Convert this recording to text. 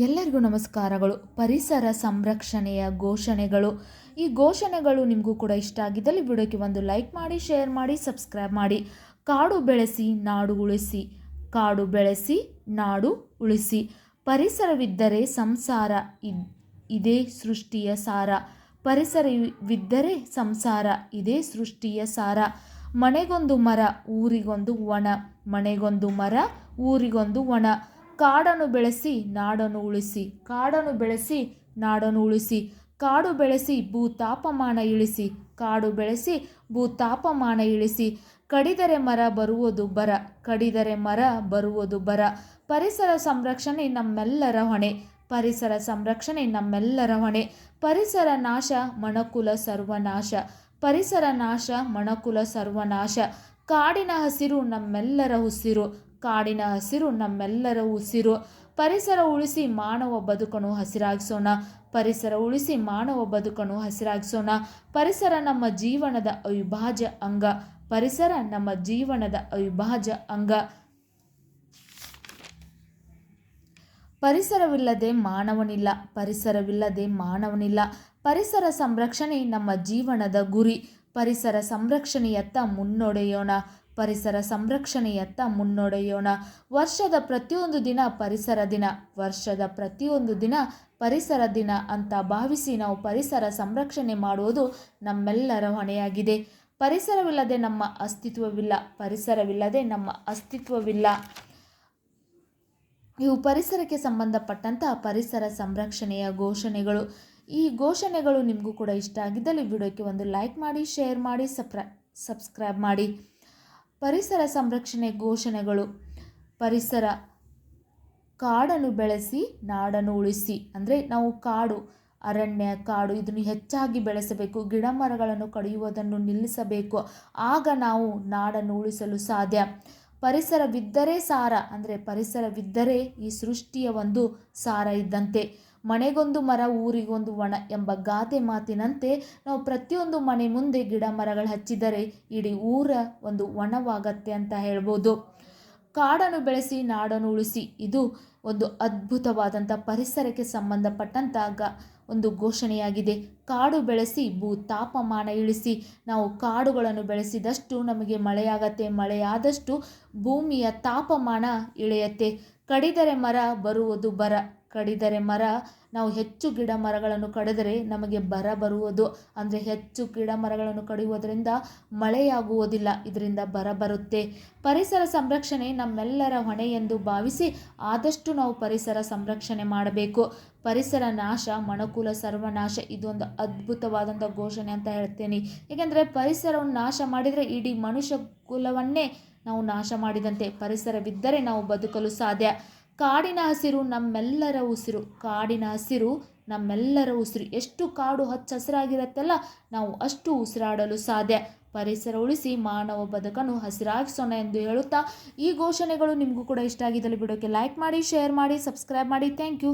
ಎಲ್ಲರಿಗೂ ನಮಸ್ಕಾರಗಳು. ಪರಿಸರ ಸಂರಕ್ಷಣೆಯ ಘೋಷಣೆಗಳು. ಈ ಘೋಷಣೆಗಳು ನಿಮಗೂ ಕೂಡ ಇಷ್ಟ ಆಗಿದ್ದಲ್ಲಿ ವಿಡಿಯೋಕ್ಕೆ ಒಂದು ಲೈಕ್ ಮಾಡಿ, ಶೇರ್ ಮಾಡಿ, ಸಬ್ಸ್ಕ್ರೈಬ್ ಮಾಡಿ. ಕಾಡು ಬೆಳೆಸಿ ನಾಡು ಉಳಿಸಿ, ಕಾಡು ಬೆಳೆಸಿ ನಾಡು ಉಳಿಸಿ. ಪರಿಸರವಿದ್ದರೆ ಸಂಸಾರ, ಇದೇ ಸೃಷ್ಟಿಯ ಸಾರ. ಪರಿಸರವಿದ್ದರೆ ಸಂಸಾರ, ಇದೇ ಸೃಷ್ಟಿಯ ಸಾರ. ಮನೆಗೊಂದು ಮರ, ಊರಿಗೊಂದು ವನ. ಮನೆಗೊಂದು ಮರ, ಊರಿಗೊಂದು ವನ. ಕಾಡನ್ನು ಬೆಳೆಸಿ ನಾಡನ್ನು ಉಳಿಸಿ, ಕಾಡನ್ನು ಬೆಳೆಸಿ ನಾಡನ್ನು ಉಳಿಸಿ. ಕಾಡು ಬೆಳೆಸಿ ಭೂತಾಪಮಾನ ಇಳಿಸಿ, ಕಾಡು ಬೆಳೆಸಿ ಭೂತಾಪಮಾನ ಇಳಿಸಿ. ಕಡಿದರೆ ಮರ ಬರುವುದು ಬರ, ಕಡಿದರೆ ಮರ ಬರುವುದು ಬರ. ಪರಿಸರ ಸಂರಕ್ಷಣೆ ನಮ್ಮೆಲ್ಲರ ಹೊಣೆ, ಪರಿಸರ ಸಂರಕ್ಷಣೆ ನಮ್ಮೆಲ್ಲರ ಹೊಣೆ. ಪರಿಸರ ನಾಶ ಮನುಕುಲ ಸರ್ವನಾಶ, ಪರಿಸರ ನಾಶ ಮನುಕುಲ ಸರ್ವನಾಶ. ಕಾಡಿನ ಹಸಿರು ನಮ್ಮೆಲ್ಲರ ಉಸಿರು, ಕಾಡಿನ ಹಸಿರು ನಮ್ಮೆಲ್ಲರ ಉಸಿರು. ಪರಿಸರ ಉಳಿಸಿ ಮಾನವ ಬದುಕನ್ನು ಹಸಿರಾಗಿಸೋಣ, ಪರಿಸರ ಉಳಿಸಿ ಮಾನವ ಬದುಕನ್ನು ಹಸಿರಾಗಿಸೋಣ. ಪರಿಸರ ನಮ್ಮ ಜೀವನದ ಅವಿಭಾಜ್ಯ ಅಂಗ, ಪರಿಸರ ನಮ್ಮ ಜೀವನದ ಅವಿಭಾಜ್ಯ ಅಂಗ. ಪರಿಸರವಿಲ್ಲದೆ ಮಾನವನಿಲ್ಲ, ಪರಿಸರವಿಲ್ಲದೆ ಮಾನವನಿಲ್ಲ. ಪರಿಸರ ಸಂರಕ್ಷಣೆ ನಮ್ಮ ಜೀವನದ ಗುರಿ. ಪರಿಸರ ಸಂರಕ್ಷಣೆಯತ್ತ ಮುನ್ನಡೆಯೋಣ, ಪರಿಸರ ಸಂರಕ್ಷಣೆಯತ್ತ ಮುನ್ನಡೆಯೋಣ. ವರ್ಷದ ಪ್ರತಿಯೊಂದು ದಿನ ಪರಿಸರ ದಿನ, ವರ್ಷದ ಪ್ರತಿಯೊಂದು ದಿನ ಪರಿಸರ ದಿನ ಅಂತ ಭಾವಿಸಿ ನಾವು ಪರಿಸರ ಸಂರಕ್ಷಣೆ ಮಾಡುವುದು ನಮ್ಮೆಲ್ಲರ ಹೊಣೆಯಾಗಿದೆ. ಪರಿಸರವಿಲ್ಲದೆ ನಮ್ಮ ಅಸ್ತಿತ್ವವಿಲ್ಲ, ಪರಿಸರವಿಲ್ಲದೆ ನಮ್ಮ ಅಸ್ತಿತ್ವವಿಲ್ಲ. ಇವು ಪರಿಸರಕ್ಕೆ ಸಂಬಂಧಪಟ್ಟಂಥ ಪರಿಸರ ಸಂರಕ್ಷಣೆಯ ಘೋಷಣೆಗಳು. ಈ ಘೋಷಣೆಗಳು ನಿಮಗೂ ಕೂಡ ಇಷ್ಟ ಆಗಿದ್ದಲ್ಲಿ ವಿಡಿಯೋಕ್ಕೆ ಒಂದು ಲೈಕ್ ಮಾಡಿ, ಶೇರ್ ಮಾಡಿ, ಸಬ್ಸ್ಕ್ರೈಬ್ ಮಾಡಿ. ಪರಿಸರ ಸಂರಕ್ಷಣೆ ಘೋಷಣೆಗಳು. ಪರಿಸರ, ಕಾಡನ್ನು ಬೆಳೆಸಿ ನಾಡನ್ನು ಉಳಿಸಿ. ಅಂದರೆ ನಾವು ಕಾಡು, ಅರಣ್ಯ, ಕಾಡು ಇದನ್ನು ಹೆಚ್ಚಾಗಿ ಬೆಳೆಸಬೇಕು, ಗಿಡ ಮರಗಳನ್ನು ಕಡಿಯುವುದನ್ನು ನಿಲ್ಲಿಸಬೇಕು. ಆಗ ನಾವು ನಾಡನ್ನು ಉಳಿಸಲು ಸಾಧ್ಯ. ಪರಿಸರವಿದ್ದರೆ ಸಾರ, ಅಂದರೆ ಪರಿಸರವಿದ್ದರೆ ಈ ಸೃಷ್ಟಿಯ ಒಂದು ಸಾರ ಇದ್ದಂತೆ. ಮನೆಗೊಂದು ಮರ, ಊರಿಗೊಂದು ವನ ಎಂಬ ಗಾದೆ ಮಾತಿನಂತೆ ನಾವು ಪ್ರತಿಯೊಂದು ಮನೆ ಮುಂದೆ ಗಿಡ ಮರಗಳು ಹಚ್ಚಿದರೆ ಇಡೀ ಊರ ಒಂದು ವನವಾಗತ್ತೆ ಅಂತ ಹೇಳ್ಬೋದು. ಕಾಡನ್ನು ಬೆಳೆಸಿ ನಾಡನ್ನು ಉಳಿಸಿ, ಇದು ಒಂದು ಅದ್ಭುತವಾದಂಥ ಪರಿಸರಕ್ಕೆ ಸಂಬಂಧಪಟ್ಟಂಥ ಒಂದು ಘೋಷಣೆಯಾಗಿದೆ. ಕಾಡು ಬೆಳೆಸಿ ಭೂತಾಪಮಾನ ಇಳಿಸಿ. ನಾವು ಕಾಡುಗಳನ್ನು ಬೆಳೆಸಿದಷ್ಟು ನಮಗೆ ಮಳೆಯಾಗತ್ತೆ, ಮಳೆಯಾದಷ್ಟು ಭೂಮಿಯ ತಾಪಮಾನ ಇಳಿಯತ್ತೆ. ಕಡಿದರೆ ಮರ ಬರುವುದು ಬರ, ಕಡಿದರೆ ಮರ, ನಾವು ಹೆಚ್ಚು ಗಿಡ ಮರಗಳನ್ನು ಕಡಿದರೆ ನಮಗೆ ಬರ ಬರುವುದು. ಅಂದರೆ ಹೆಚ್ಚು ಗಿಡ ಮರಗಳನ್ನು ಕಡಿಯುವುದರಿಂದ ಮಳೆಯಾಗುವುದಿಲ್ಲ, ಇದರಿಂದ ಬರ ಬರುತ್ತೆ. ಪರಿಸರ ಸಂರಕ್ಷಣೆ ನಮ್ಮೆಲ್ಲರ ಹೊಣೆ ಎಂದು ಭಾವಿಸಿ ಆದಷ್ಟು ನಾವು ಪರಿಸರ ಸಂರಕ್ಷಣೆ ಮಾಡಬೇಕು. ಪರಿಸರ ನಾಶ ಮನುಕುಲ ಸರ್ವನಾಶ, ಇದೊಂದು ಅದ್ಭುತವಾದಂಥ ಘೋಷಣೆ ಅಂತ ಹೇಳ್ತೇನೆ. ಏಕೆಂದರೆ ಪರಿಸರವನ್ನು ನಾಶ ಮಾಡಿದರೆ ಇಡೀ ಮನುಷ್ಯ ಕುಲವನ್ನೇ ನಾವು ನಾಶ ಮಾಡಿದಂತೆ. ಪರಿಸರವಿದ್ದರೆ ನಾವು ಬದುಕಲು ಸಾಧ್ಯ. ಕಾಡಿನ ಹಸಿರು ನಮ್ಮೆಲ್ಲರ ಉಸಿರು, ಕಾಡಿನ ಹಸಿರು ನಮ್ಮೆಲ್ಲರ ಉಸಿರು. ಎಷ್ಟು ಕಾಡು ಹಚ್ಚ ಹಸಿರಾಗಿರುತ್ತಲ್ಲ ನಾವು ಅಷ್ಟು ಉಸಿರಾಡಲು ಸಾಧ್ಯ. ಪರಿಸರ ಉಳಿಸಿ ಮಾನವ ಬದುಕನ್ನು ಹಸಿರಾಗಿಸೋಣ ಎಂದು ಹೇಳುತ್ತಾ, ಈ ಘೋಷಣೆಗಳು ನಿಮಗೂ ಕೂಡ ಇಷ್ಟ ಆಗಿದ್ದಲ್ಲಿ ವಿಡಿಯೋಕ್ಕೆ ಲೈಕ್ ಮಾಡಿ, ಶೇರ್ ಮಾಡಿ, ಸಬ್ಸ್ಕ್ರೈಬ್ ಮಾಡಿ. Thank you.